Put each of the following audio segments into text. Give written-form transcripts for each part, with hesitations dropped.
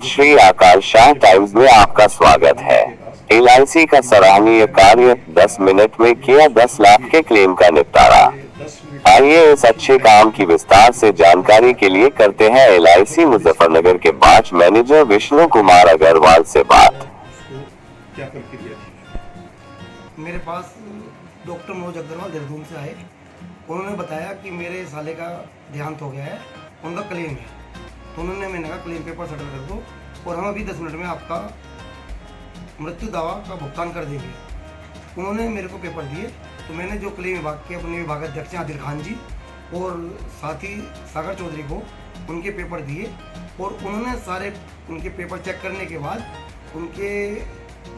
Shri Akash Shah times में आपका स्वागत है। LIC का सराहनीय कार्य 10 मिनट में किया 10 लाख के क्लेम का निपटारा। आइए इस अच्छे काम की विस्तार से जानकारी के लिए करते हैं LIC मुजफ्फरनगर के ब्रांच मैनेजर विष्णु कुमार अग्रवाल से बात। क्या करके दिया थी? मेरे पास डॉक्टर मनोज अग्रवाल देहरादून से आए। उन्होंने बताया कि मेरे साले का देहांत हो गया है, उनका क्लेम है। तो उन्होंने मैंने कहा क्लेम पेपर सेटल कर दो और हम अभी 10 मिनट में आपका मृत्यु दावा का भुगतान कर देंगे। उन्होंने मेरे को पेपर दिए तो मैंने जो क्लेम विभाग के अपने विभागाध्यक्ष आदिल खान जी और साथ ही सागर चौधरी को उनके पेपर दिए और उन्होंने सारे उनके पेपर चेक करने के बाद उनके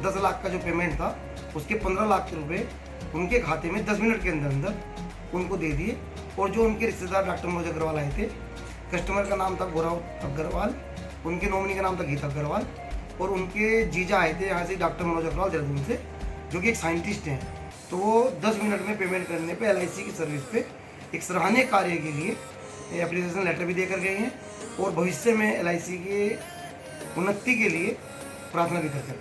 10 लाख का जो पेमेंट था उसके 15 लाख रुपए उनके खाते में 10 मिनट के अंदर अंदर उनको दे दिए। और जो उनके रिश्तेदार डॉक्टर मनोज अग्रवाल आए थे, कस्टमर का नाम था गौरव अग्रवाल, उनके नॉमिनी का नाम था गीता अग्रवाल और उनके जीजा आए थे यहाँ से डॉक्टर मनोज अग्रवाल देहरादून से, जो कि एक साइंटिस्ट हैं। तो वो 10 मिनट में पेमेंट करने पे LIC की सर्विस पे एक सराहनीय कार्य के लिए एप्लीकेशन लेटर भी देकर गए हैं और भविष्य में LIC के उन्नति के लिए प्रार्थना भी करते हैं।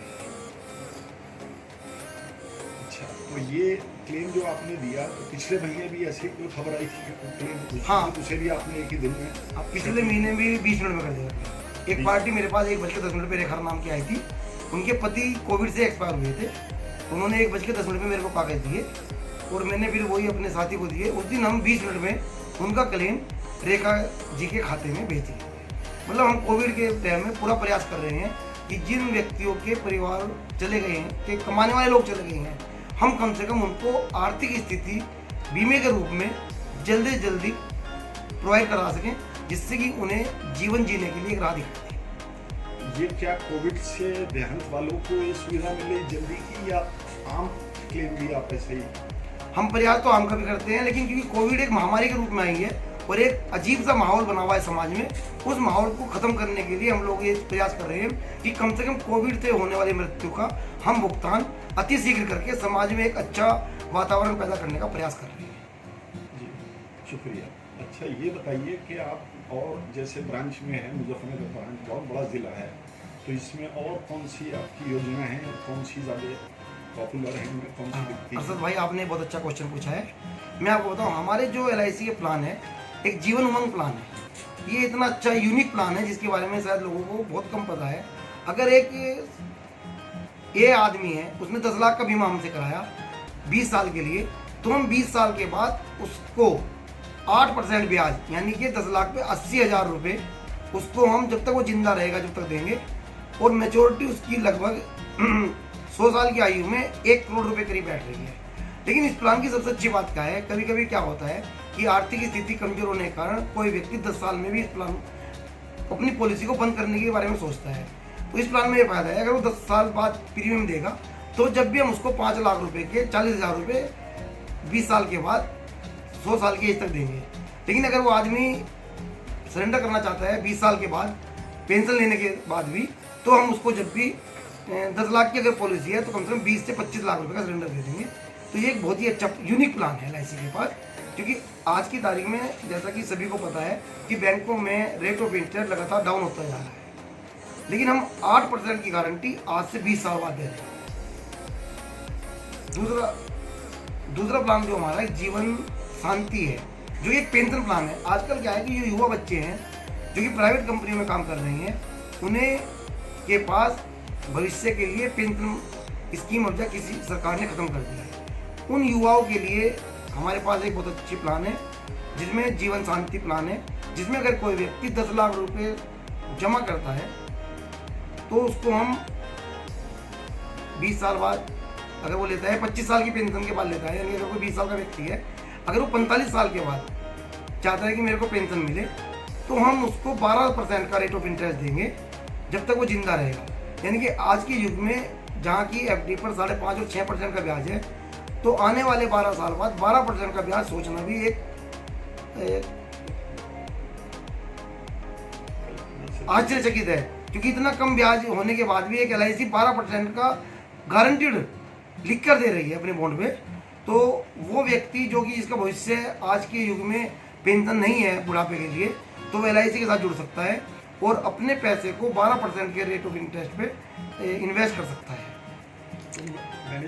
अच्छा, तो ये क्लेम जो आपने दिया तो पिछले महीने भी ऐसी कोई खबर आई थी कि क्लेम हाँ। उसे भी आपने एक ही दिन में अब पिछले महीने भी 20 मिनट में कर दिया। एक पार्टी मेरे पास 1:10 पे रेखा नाम की आई थी, उनके पति कोविड से एक्सपायर हुए थे। उन्होंने 1:10 पे मेरे को कागज दिए और मैंने फिर वही अपने साथी को दिए। उस दिन हम 20 मिनट में उनका क्लेम रेखा जी के खाते में भेज दिए। मतलब हम कोविड के टाइम में पूरा प्रयास कर रहे हैं कि जिन व्यक्तियों के परिवार चले गए हैं, के कमाने वाले लोग चले गए हैं, हम कम से कम उनको आर्थिक स्थिति बीमे के रूप में जल्दी से जल्दी प्रोवाइड करा सकें, जिससे कि उन्हें जीवन जीने के लिए एक राह दिखाई। ये क्या कोविड से देहांत वालों को ये सुविधा मिले जल्दी की या आम क्लेम भी आप ऐसे ही? हम प्रयास तो आम का भी करते हैं, लेकिन क्योंकि कोविड एक महामारी के रूप में आई है और एक अजीब सा माहौल बना हुआ है समाज में, उस माहौल को खत्म करने के लिए हम लोग ये प्रयास कर रहे हैं कि कम से कम कोविड से होने वाली मृत्यु का हम भुगतान अति शीघ्र करके समाज में एक अच्छा वातावरण पैदा करने का प्रयास कर रहे हैं। जी, शुक्रिया। अच्छा, ये बताइए कि आप और जैसे ब्रांच में है, मुजफ्फरनगर ब्रांच बहुत बड़ा ज़िला है, तो इसमें और कौन सी आपकी योजना है और कौन सी ज़्यादा पॉपुलर है, उनमें कौन सी दिखती है? अरशद भाई, आपने बहुत अच्छा क्वेश्चन पूछा है। मैं आपको बताऊं, हमारे जो LIC के प्लान है एक जीवन उमंग प्लान है। ये इतना अच्छा यूनिक प्लान है जिसके बारे में शायद लोगों को बहुत कम पता है। अगर एक ये आदमी है, उसने 10 लाख का बीमा हमसे कराया 20 साल के लिए, तो हम 20 साल के बाद उसको 8% ब्याज, यानी कि 10 लाख पे 80,000 रुपये उसको हम जब तक वो जिंदा रहेगा जब तक देंगे। और मेचोरिटी उसकी लगभग 100 साल की आयु में 1 करोड़ रुपए करीब बैठ रही है। लेकिन इस प्लान की सबसे अच्छी बात क्या है, कभी कभी क्या होता है कि आर्थिक स्थिति कमजोर होने के कारण कोई व्यक्ति 10 साल में भी इस प्लान अपनी पॉलिसी को बंद करने के बारे में सोचता है। तो इस प्लान में ये फायदा है, अगर वो 10 साल बाद प्रीमियम देगा तो जब भी हम उसको 5 लाख रुपए के 40,000 रुपये 20 साल के बाद 100 साल की एज तक देंगे। लेकिन अगर वो आदमी सरेंडर करना चाहता है 20 साल के बाद पेंशन लेने के बाद भी, तो हम उसको जब भी 10 लाख की अगर पॉलिसी है तो कम से कम 20 से 25 लाख रुपए का सरेंडर दे देंगे। तो ये एक बहुत ही अच्छा यूनिक प्लान है LIC के पास, क्योंकि आज की तारीख में जैसा कि सभी को पता है कि बैंकों में रेट ऑफ इंटरेस्ट लगातार डाउन होता जा रहा है, लेकिन हम 8% की गारंटी आज से 20 साल बाद दे रहे हैं। दूसरा प्लान जो हमारा है जीवन शांति है, जो एक पेंशन प्लान है। आजकल क्या है कि जो युवा बच्चे हैं जो कि प्राइवेट कंपनियों में काम कर रहे हैं, उन्हें के पास भविष्य के लिए पेंशन स्कीम अब किसी सरकार ने खत्म कर दी है। उन युवाओं के लिए हमारे पास एक बहुत अच्छी प्लान है जिसमें जीवन शांति प्लान है, जिसमें अगर कोई व्यक्ति 10 लाख रुपए जमा करता है तो उसको हम 20 साल बाद, अगर वो लेता है 25 साल की पेंशन के बाद लेता है, यानी अगर कोई 20 साल का व्यक्ति है, अगर वो 45 साल के बाद चाहता है कि मेरे को पेंशन मिले, तो हम उसको 12% का रेट ऑफ इंटरेस्ट देंगे जब तक वो जिंदा रहेगा। यानी कि आज के युग में जहाँ की FD पर 5.5 और 6% का ब्याज है, तो आने वाले 12 साल बाद 12% का ब्याज सोचना भी एक आश्चर्यचकित है, क्योंकि इतना कम ब्याज होने के बाद भी एक LIC 12% का गारंटीड लिख कर दे रही है अपने बॉन्ड पे। तो वो व्यक्ति जो कि इसका भविष्य आज के युग में पेंशन नहीं है बुढ़ापे के लिए, तो वो LIC के साथ जुड़ सकता है और अपने पैसे को 12% के रेट ऑफ इंटरेस्ट पे इन्वेस्ट कर सकता है। मैंने